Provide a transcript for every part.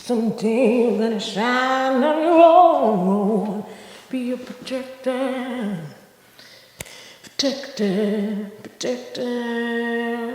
Someday you're gonna shine on your own. Be a protector, protector, protector.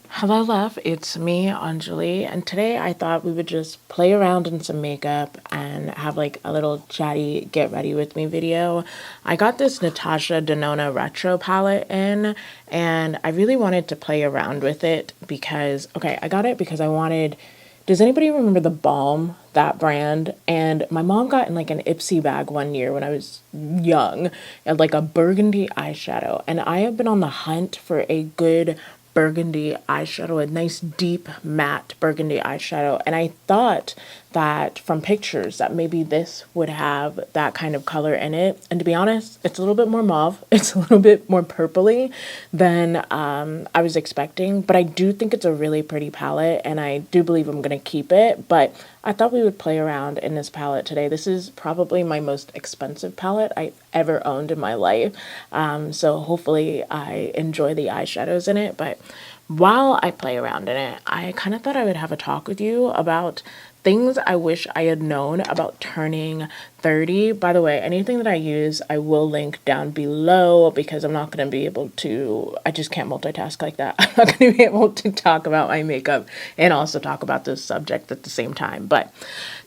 Hello, love. It's me, Anjuli, and today I thought we would just play around in some makeup and have like a little chatty get ready with me video. I got this Natasha Denona Retro Palette in, and I really wanted to play around with it because, okay, I got it because I wanted. Does anybody remember the Balm, that brand? And my mom got in like an Ipsy bag one year when I was young, and like a burgundy eyeshadow. And I have been on the hunt for a good burgundy eyeshadow, a nice deep matte burgundy eyeshadow. And I thought that from pictures that maybe this would have that kind of color in it. And to be honest, it's a little bit more mauve. It's a little bit more purpley than I was expecting. But I do think it's a really pretty palette, and I do believe I'm going to keep it. But I thought we would play around in this palette today. This is probably my most expensive palette I've ever owned in my life. So hopefully I enjoy the eyeshadows in it. But while I play around in it, I kind of thought I would have a talk with you about things I wish I had known about turning 30. By the way, anything that I use, I will link down below because I'm not going to be able to, I just can't multitask like that. I'm not going to be able to talk about my makeup and also talk about this subject at the same time. But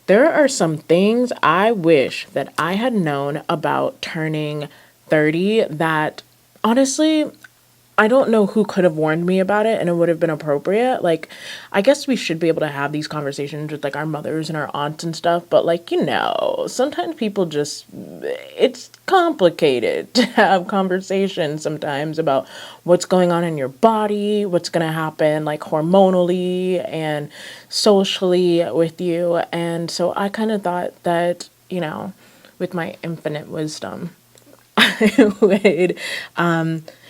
there are some things I wish that I had known about turning 30 that honestly, I don't know who could have warned me about it and it would have been appropriate. Like, I guess we should be able to have these conversations with like our mothers and our aunts and stuff, but like, sometimes people just, it's complicated to have conversations sometimes about what's going on in your body, what's going to happen like hormonally and socially with you. And so I kind of thought that, with my infinite wisdom, I would,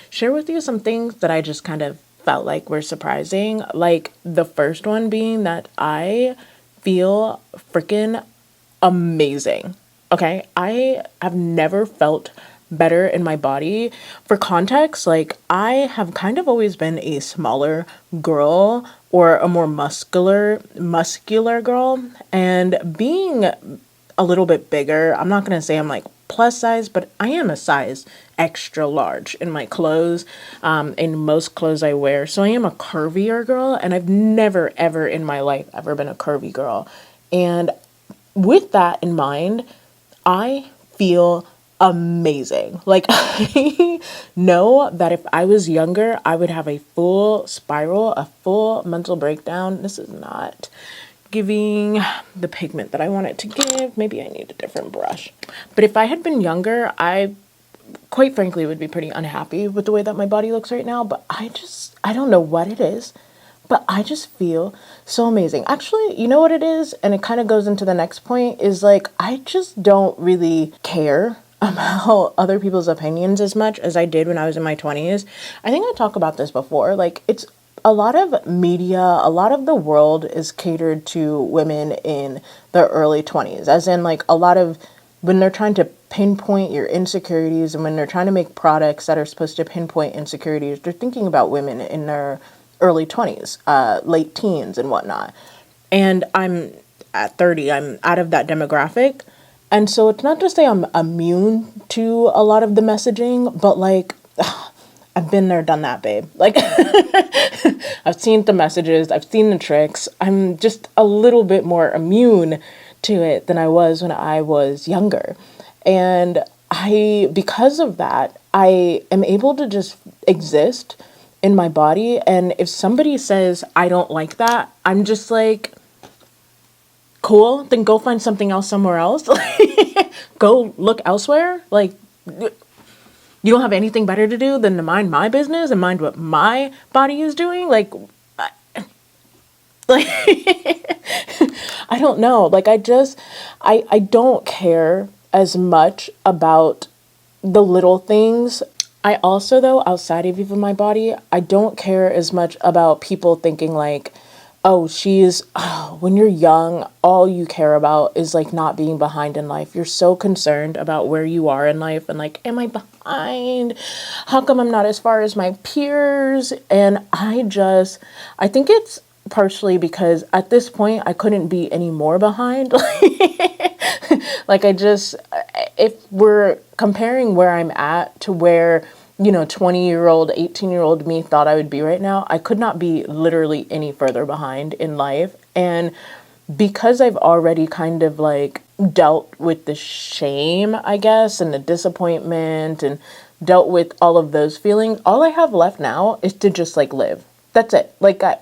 share with you some things that I just kind of felt like were surprising. Like the first one being that I feel freaking amazing. Okay, I have never felt better in my body. For context, like I have kind of always been a smaller girl or a more muscular girl, and being a little bit bigger, I'm not going to say I'm like plus size, but I am a size extra large in my clothes, in most clothes I wear. So I am a curvier girl, and I've never ever in my life ever been a curvy girl. And with that in mind, I feel amazing. Like I know that if I was younger, I would have a full spiral, a full mental breakdown. This is not giving the pigment that I want it to give. Maybe I need a different brush. But if I had been younger, I quite frankly would be pretty unhappy with the way that my body looks right now. But I don't know what it is, but I just feel so amazing. Actually, you know what it is? And it kind of goes into the next point is like, I just don't really care about other people's opinions as much as I did when I was in my 20s. I think I talked about this before. Like, it's a lot of media, a lot of the world is catered to women in their early 20s, as in like a lot of when they're trying to pinpoint your insecurities and when they're trying to make products that are supposed to pinpoint insecurities, they're thinking about women in their early 20s, late teens and whatnot. And I'm at 30, I'm out of that demographic. And so it's not to say I'm immune to a lot of the messaging, but like, I've been there, done that, babe. Like, I've seen the messages, I've seen the tricks. I'm just a little bit more immune to it than I was when I was younger. And because of that, I am able to just exist in my body. And if somebody says, I don't like that, I'm just like, cool, then go find something else somewhere else. Go look elsewhere. Like, you don't have anything better to do than to mind my business and mind what my body is doing? Like, I don't know. Like, I don't care as much about the little things. I also, though, outside of even my body, I don't care as much about people thinking like, oh, when you're young, all you care about is like not being behind in life. You're so concerned about where you are in life and like, am I behind? How come I'm not as far as my peers? And I think it's partially because at this point I couldn't be any more behind. Like if we're comparing where I'm at to where, 20-year-old, 18-year-old me thought I would be right now, I could not be literally any further behind in life. And because I've already kind of like dealt with the shame, I guess, and the disappointment and dealt with all of those feelings, all I have left now is to just like live. That's it. Like I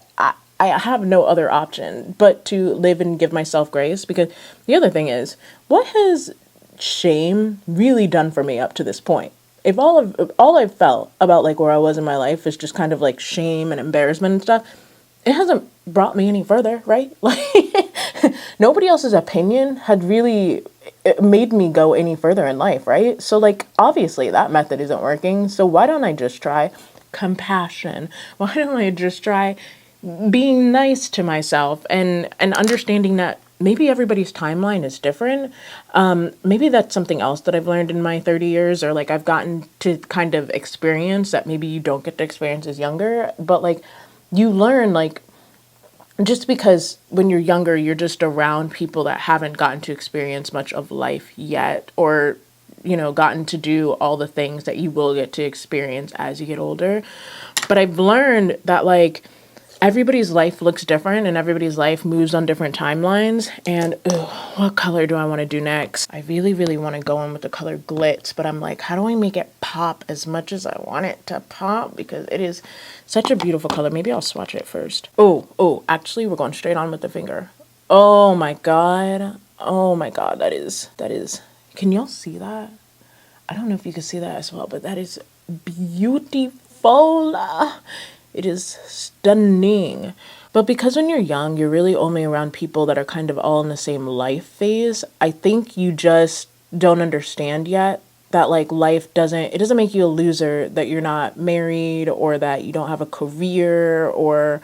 have no other option but to live and give myself grace, because the other thing is, what has shame really done for me up to this point? If all I've felt about like where I was in my life is just kind of like shame and embarrassment and stuff, it hasn't brought me any further, right? Like nobody else's opinion had really made me go any further in life, right? So like obviously that method isn't working. So why don't I just try compassion? Why don't I just try being nice to myself and understanding that maybe everybody's timeline is different. Maybe that's something else that I've learned in my 30 years, or like I've gotten to kind of experience that maybe you don't get to experience as younger. But like you learn, like, just because when you're younger, you're just around people that haven't gotten to experience much of life yet, or, gotten to do all the things that you will get to experience as you get older. But I've learned that like everybody's life looks different and everybody's life moves on different timelines. And what color do I want to do next? I really, really want to go in with the color Glitz, but I'm like, how do I make it pop as much as I want it to pop? Because it is such a beautiful color. Maybe I'll swatch it first. Actually, we're going straight on with the finger. Oh my God. Oh my God. That is, can y'all see that? I don't know if you can see that as well, but that is beautiful. It is stunning. But because when you're young, you're really only around people that are kind of all in the same life phase, I think you just don't understand yet that like life doesn't make you a loser, that you're not married or that you don't have a career or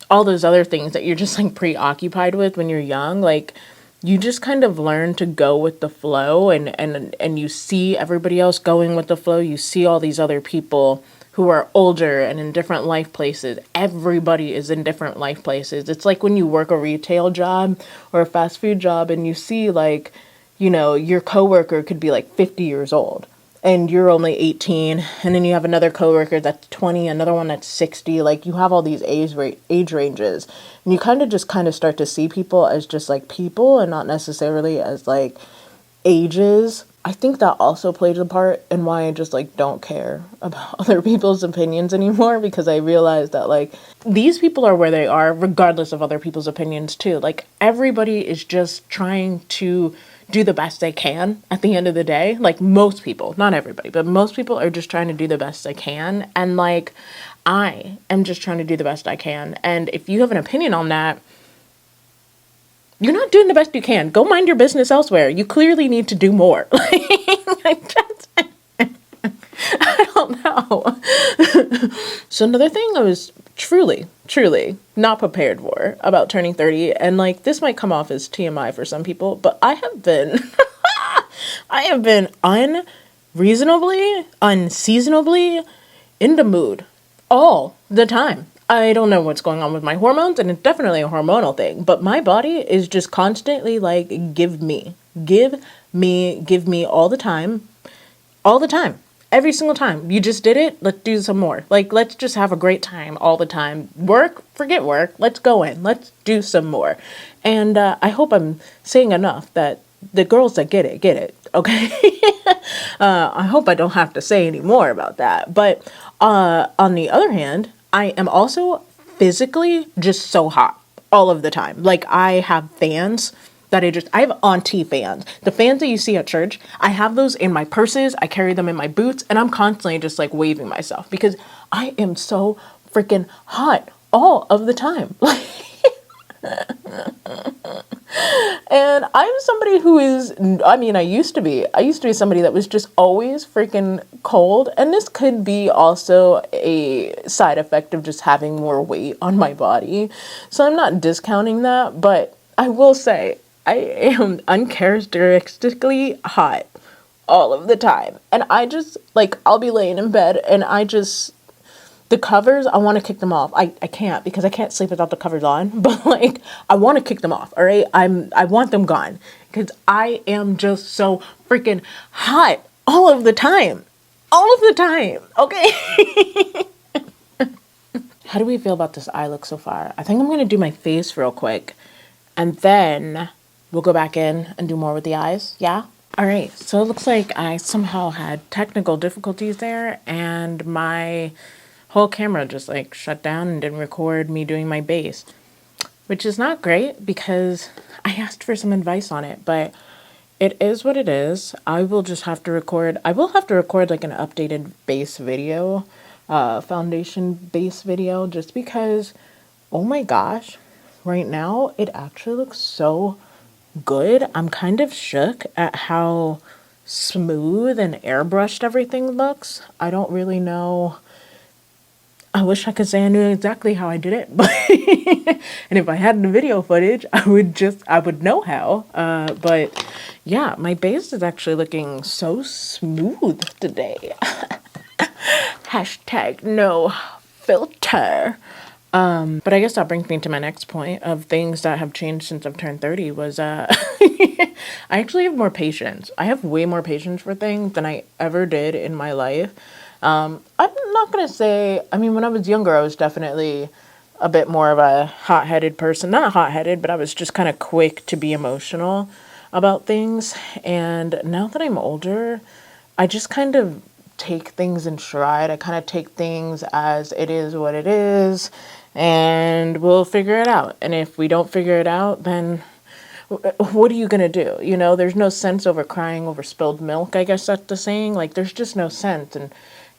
all those other things that you're just like preoccupied with when you're young. Like you just kind of learn to go with the flow, and you see everybody else going with the flow. You see all these other people who are older and in different life places. Everybody is in different life places. It's like when you work a retail job or a fast food job and you see like, your coworker could be like 50 years old and you're only 18. And then you have another coworker that's 20, another one that's 60. Like you have all these age ranges, and you kind of start to see people as just like people and not necessarily as like ages. I think that also plays a part in why I just like don't care about other people's opinions anymore, because I realize that like these people are where they are regardless of other people's opinions too. Like everybody is just trying to do the best they can at the end of the day. Like most people, not everybody, but most people are just trying to do the best they can. And like I am just trying to do the best I can. And if you have an opinion on that, you're not doing the best you can. Go mind your business elsewhere. You clearly need to do more. I don't know. So another thing I was truly not prepared for about turning 30, and like this might come off as TMI for some people, but I have been unseasonably in the mood all the time. I don't know what's going on with my hormones, and it's definitely a hormonal thing, but my body is just constantly like, give me all the time, every single time. You just did it. Let's do some more. Like, let's just have a great time all the time. Forget work. Let's go in. Let's do some more. And I hope I'm saying enough that the girls that get it. Okay. I hope I don't have to say any more about that. But on the other hand, I am also physically just so hot all of the time. Like I have fans that I have auntie fans. The fans that you see at church, I have those in my purses. I carry them in my boots, and I'm constantly just like waving myself because I am so freaking hot all of the time. And I'm somebody who I used to be somebody that was just always freaking cold. And this could be also a side effect of just having more weight on my body. So I'm not discounting that, but I will say I am uncharacteristically hot all of the time. And I just, like, I'll be laying in bed and the The covers, I want to kick them off. I can't because I can't sleep without the covers on. But like, I want to kick them off. All right, I want them gone because I am just so freaking hot all of the time, all of the time. Okay. How do we feel about this eye look so far? I think I'm gonna do my face real quick, and then we'll go back in and do more with the eyes. Yeah. All right. So it looks like I somehow had technical difficulties there, and my whole camera just like shut down and didn't record me doing my base, which is not great because I asked for some advice on it, but it is what it is. I will just have to record. I will have to record like an updated base video, foundation base video, just because, oh my gosh, right now it actually looks so good. I'm kind of shook at how smooth and airbrushed everything looks. I don't really know. I wish I could say I knew exactly how I did it, but and if I had the video footage, I would know how. But yeah, my base is actually looking so smooth today. Hashtag no filter. But I guess that brings me to my next point of things that have changed since I've turned 30 was, I actually have more patience. I have way more patience for things than I ever did in my life. I'm not going to say, I mean, when I was younger, I was definitely a bit more of a hot-headed person. Not hot-headed, but I was just kind of quick to be emotional about things. And now that I'm older, I just kind of take things in stride. I kind of take things as it is what it is, and we'll figure it out. And if we don't figure it out, then what are you going to do? You know, there's no sense over crying over spilled milk. I guess that's the saying. Like, there's just no sense in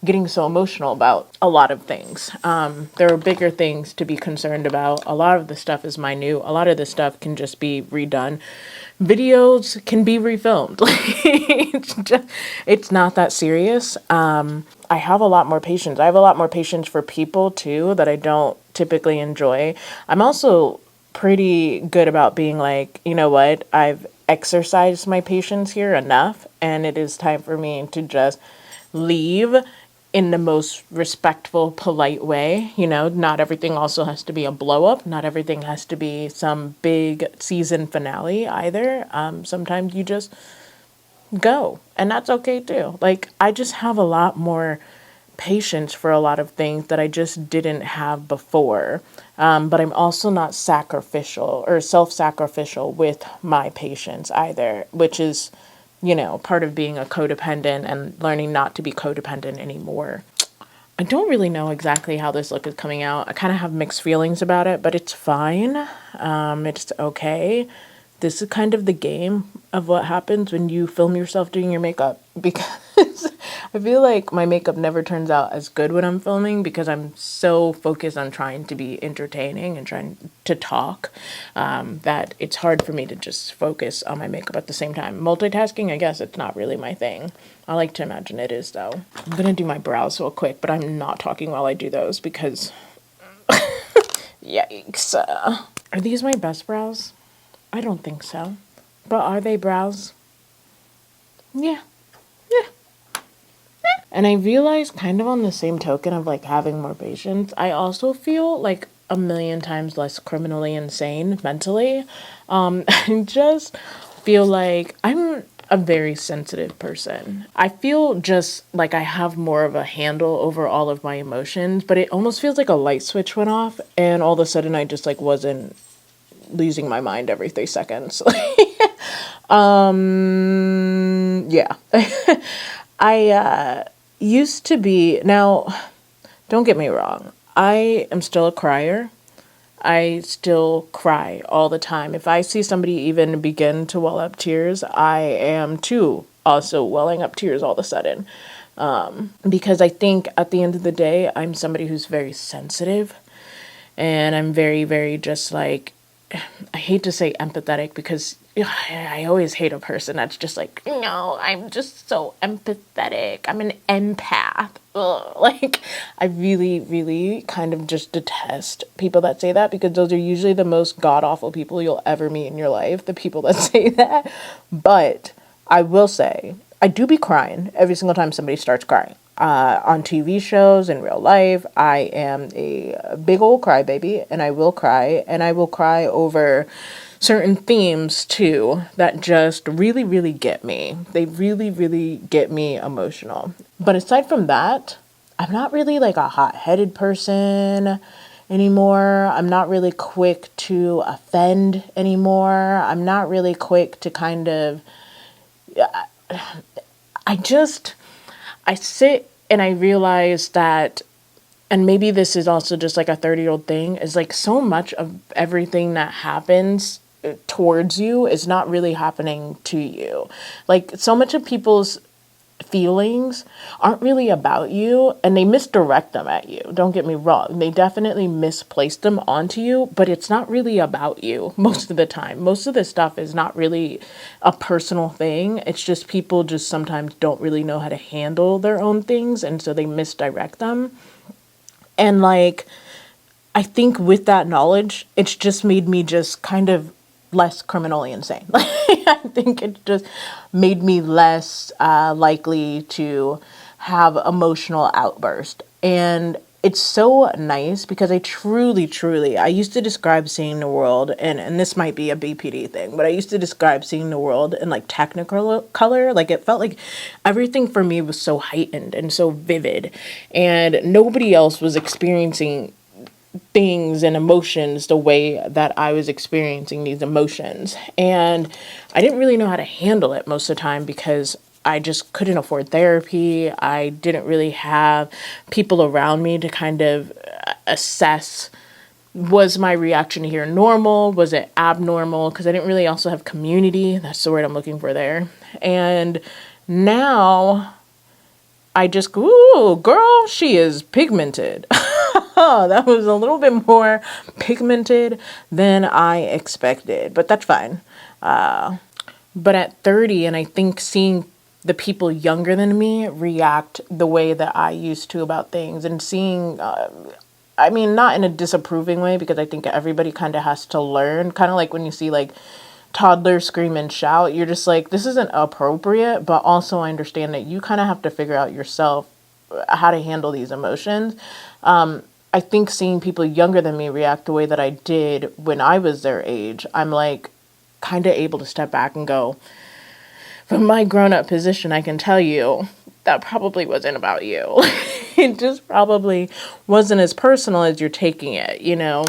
getting so emotional about a lot of things. There are bigger things to be concerned about. A lot of the stuff is minute. A lot of the stuff can just be redone. Videos can be refilmed. It's not that serious. I have a lot more patience. I have a lot more patience for people too that I don't typically enjoy. I'm also pretty good about being like, you know what, I've exercised my patience here enough, and it is time for me to just leave in the most respectful, polite way. You know, not everything also has to be a blow up. Not everything has to be some big season finale either. Sometimes you just go, and that's okay too. Like, I just have a lot more patience for a lot of things that I just didn't have before. But I'm also not sacrificial or self-sacrificial with my patience either, which is, you know, part of being a codependent and learning not to be codependent anymore. I don't really know exactly how this look is coming out. I kind of have mixed feelings about it, but it's fine. It's okay. This is kind of the game of what happens when you film yourself doing your makeup, because I feel like my makeup never turns out as good when I'm filming because I'm so focused on trying to be entertaining and trying to talk, that it's hard for me to just focus on my makeup at the same time. Multitasking, I guess it's not really my thing. I like to imagine it is though. I'm gonna do my brows real quick, but I'm not talking while I do those because yikes. Are these my best brows? I don't think so. But are they brows? Yeah. Yeah. And I realized, kind of on the same token of like having more patience, I also feel like a million times less criminally insane mentally. I just feel like I'm a very sensitive person. I feel just like I have more of a handle over all of my emotions, but it almost feels like a light switch went off and all of a sudden I just like wasn't losing my mind every 3 seconds. Yeah. I used to be, now, don't get me wrong, I am still a crier. I still cry all the time. If I see somebody even begin to well up tears, I am too also welling up tears all of a sudden. Because I think at the end of the day, I'm somebody who's very sensitive, and I'm very, very just like, I hate to say empathetic because I always hate a person that's just like, no, I'm just so empathetic. I'm an empath. Ugh. Like, I really, really kind of just detest people that say that because those are usually the most god-awful people you'll ever meet in your life, the people that say that. But I will say, I do be crying every single time somebody starts crying. on TV shows, in real life. I am a big old crybaby, and I will cry, and I will cry over certain themes too that just really, really get me. They really, really get me emotional. But aside from that, I'm not really like a hot-headed person anymore. I'm not really quick to offend anymore. I'm not really quick to kind of, I sit and I realize that, and maybe this is also just like a 30-year-old thing, is like so much of everything that happens towards you is not really happening to you. Like so much of people's feelings aren't really about you, and they misdirect them at you. Don't get me wrong. They definitely misplace them onto you, but it's not really about you most of the time. Most of this stuff is not really a personal thing. It's just people just sometimes don't really know how to handle their own things, and so they misdirect them. And like, I think with that knowledge, it's just made me just kind of less criminally insane. Like, I think it just made me less likely to have emotional outburst. And it's so nice because I truly, truly, I used to describe seeing the world, and this might be a BPD thing, but I used to describe seeing the world in like technical color. Like it felt like everything for me was so heightened and so vivid, and nobody else was experiencing things and emotions the way that I was experiencing these emotions. And I didn't really know how to handle it most of the time because I just couldn't afford therapy. I didn't really have people around me to kind of assess, was my reaction here normal? Was it abnormal? Because I didn't really also have community. That's the word I'm looking for there. And now I just go, ooh, girl, she is pigmented. That was a little bit more pigmented than I expected, but that's fine. But at 30, and I think seeing the people younger than me react the way that I used to about things, and seeing, I mean, not in a disapproving way, because I think everybody kind of has to learn, kind of like when you see like toddlers scream and shout, you're just like, this isn't appropriate, but also I understand that you kind of have to figure out yourself how to handle these emotions. I think seeing people younger than me react the way that I did when I was their age, I'm like kind of able to step back and go, from my grown-up position, I can tell you that probably wasn't about you. It just probably wasn't as personal as you're taking it, you know?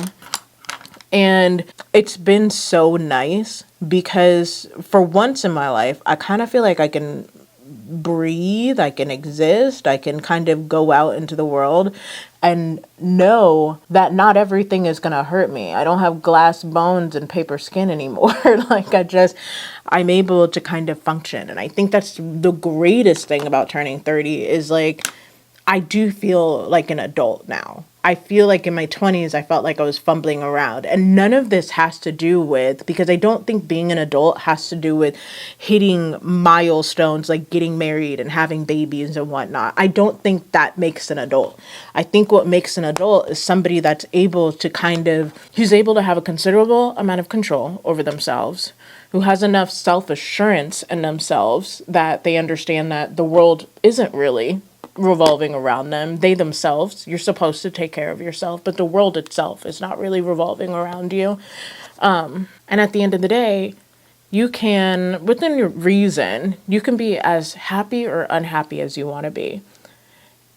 And it's been so nice because for once in my life, I kind of feel like I can breathe, I can exist, I can kind of go out into the world and know that not everything is going to hurt me. I don't have glass bones and paper skin anymore. Like I'm able to kind of function. And I think that's the greatest thing about turning 30 is like, I do feel like an adult now. I feel like in my 20s, I felt like I was fumbling around. And none of this has to do with, because I don't think being an adult has to do with hitting milestones like getting married and having babies and whatnot. I don't think that makes an adult. I think what makes an adult is somebody that's able to who's able to have a considerable amount of control over themselves, who has enough self-assurance in themselves that they understand that the world isn't really revolving around them. They themselves, you're supposed to take care of yourself, but the world itself is not really revolving around you. And at the end of the day, you can, within your reason, you can be as happy or unhappy as you want to be.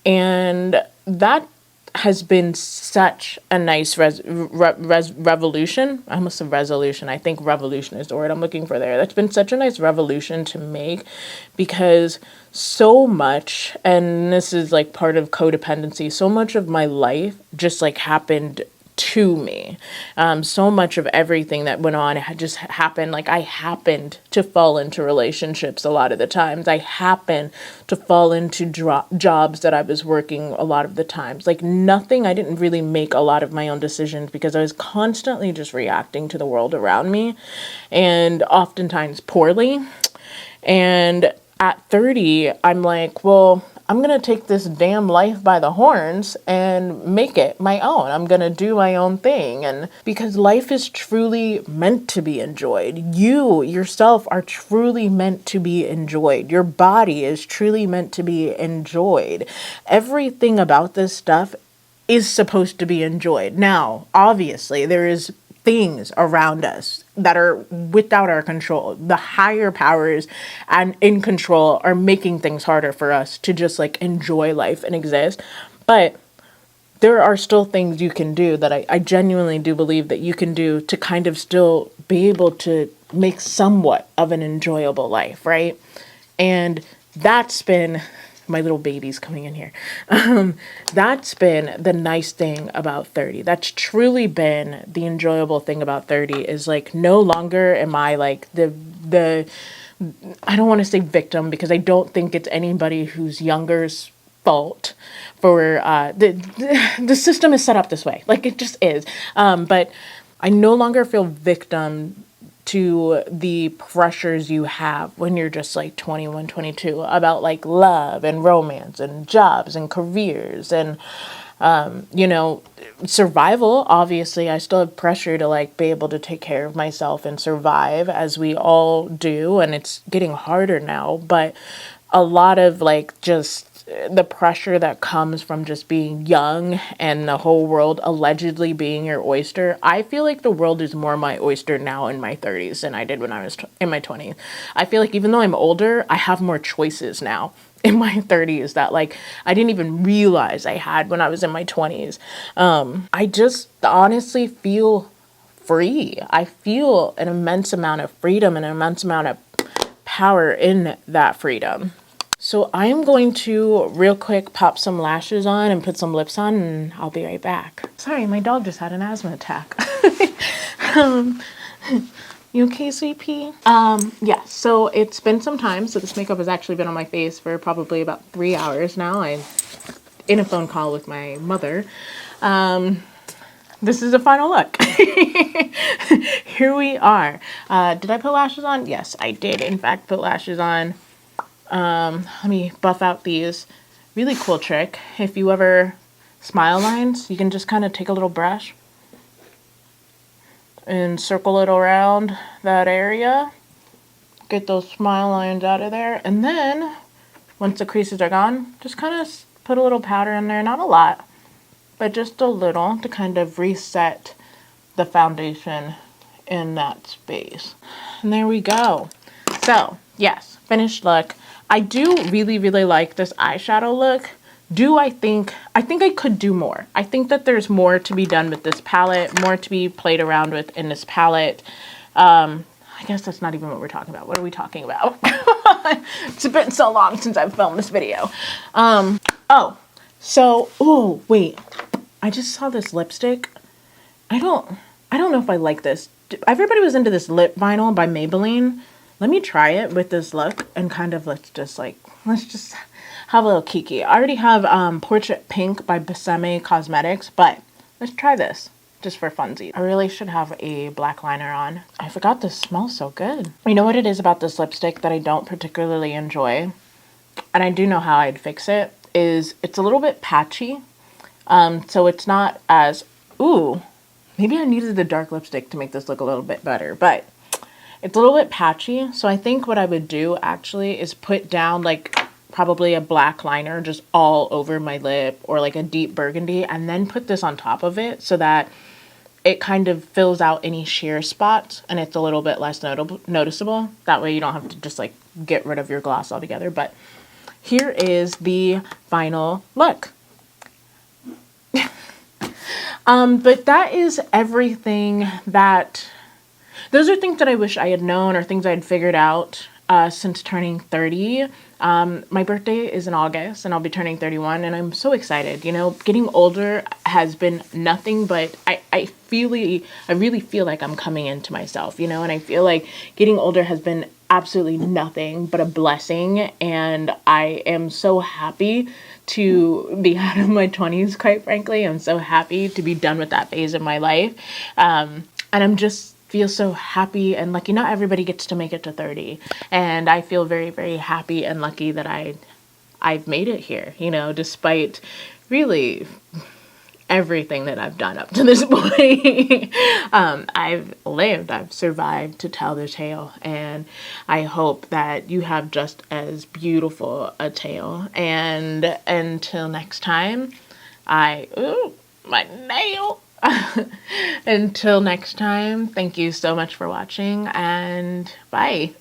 And that has been such a nice revolution. I almost said resolution. I think revolution is the word I'm looking for there. That's been such a nice revolution to make because so much, and this is like part of codependency, so much of my life just like happened to me. So much of everything that went on had just happened. Like I happened to fall into relationships a lot of the times. I happened to fall into jobs that I was working a lot of the times. Like nothing, I didn't really make a lot of my own decisions because I was constantly just reacting to the world around me and oftentimes poorly. And at 30, I'm like, well, I'm going to take this damn life by the horns and make it my own. I'm going to do my own thing. And because life is truly meant to be enjoyed. You yourself are truly meant to be enjoyed. Your body is truly meant to be enjoyed. Everything about this stuff is supposed to be enjoyed. Now, obviously, there is things around us that are without our control. The higher powers and in control are making things harder for us to just like enjoy life and exist. But there are still things you can do that I genuinely do believe that you can do to kind of still be able to make somewhat of an enjoyable life, right? And that's been my little baby's coming in here. That's been the nice thing about 30. That's truly been the enjoyable thing about 30 is like no longer am I like the I don't want to say victim because I don't think it's anybody who's younger's fault for the system is set up this way. Like it just is. But I no longer feel victim to the pressures you have when you're just like 21, 22 about like love and romance and jobs and careers and, survival. Obviously, I still have pressure to like be able to take care of myself and survive as we all do. And it's getting harder now, but a lot of like just the pressure that comes from just being young and the whole world allegedly being your oyster. I feel like the world is more my oyster now in my 30s than I did when I was in my 20s. I feel like even though I'm older, I have more choices now in my 30s that like I didn't even realize I had when I was in my 20s. I just honestly feel free. I feel an immense amount of freedom and an immense amount of power in that freedom. So I am going to real quick pop some lashes on and put some lips on and I'll be right back. Sorry, my dog just had an asthma attack. You okay, sweet pea? Yeah, so it's been some time. So this makeup has actually been on my face for probably about 3 hours now. I'm in a phone call with my mother. This is the final look. Here we are. Did I put lashes on? Yes, I did in fact put lashes on. Let me buff out these. Really cool trick. If you ever smile lines, you can just kind of take a little brush and circle it around that area. Get those smile lines out of there. And then once the creases are gone, just kind of put a little powder in there. Not a lot, but just a little to kind of reset the foundation in that space. And there we go. So yes, finished look. I do really, really like this eyeshadow look. I think I could do more. I think that there's more to be done with this palette, more to be played around with in this palette. I guess that's not even what we're talking about. What are we talking about? It's been so long since I've filmed this video. Oh, wait. I just saw this lipstick. I don't know if I like this. Everybody was into this lip vinyl by Maybelline. Let me try it with this look and kind of let's just have a little kiki. I already have Portrait Pink by Besame Cosmetics, but let's try this just for funsies. I really should have a black liner on. I forgot this smells so good. You know what it is about this lipstick that I don't particularly enjoy, and I do know how I'd fix it, is it's a little bit patchy. So it's not as, maybe I needed the dark lipstick to make this look a little bit better, but it's a little bit patchy. So I think what I would do actually is put down like probably a black liner just all over my lip or like a deep burgundy and then put this on top of it so that it kind of fills out any sheer spots and it's a little bit less noticeable. That way you don't have to just like get rid of your gloss altogether. But here is the final look. But that is everything those are things that I wish I had known or things I had figured out since turning 30. My birthday is in August and I'll be turning 31 and I'm so excited. You know, getting older has been nothing but I really feel like I'm coming into myself, you know, and I feel like getting older has been absolutely nothing but a blessing. And I am so happy to be out of my 20s, quite frankly. I'm so happy to be done with that phase of my life. And I'm just feel so happy and lucky. Not everybody gets to make it to 30. And I feel very, very happy and lucky that I I've made it here, you know, despite really everything that I've done up to this point. I've lived, I've survived to tell the tale, and I hope that you have just as beautiful a tale. And until next time, ooh, my nail. Until next time, thank you so much for watching, and bye.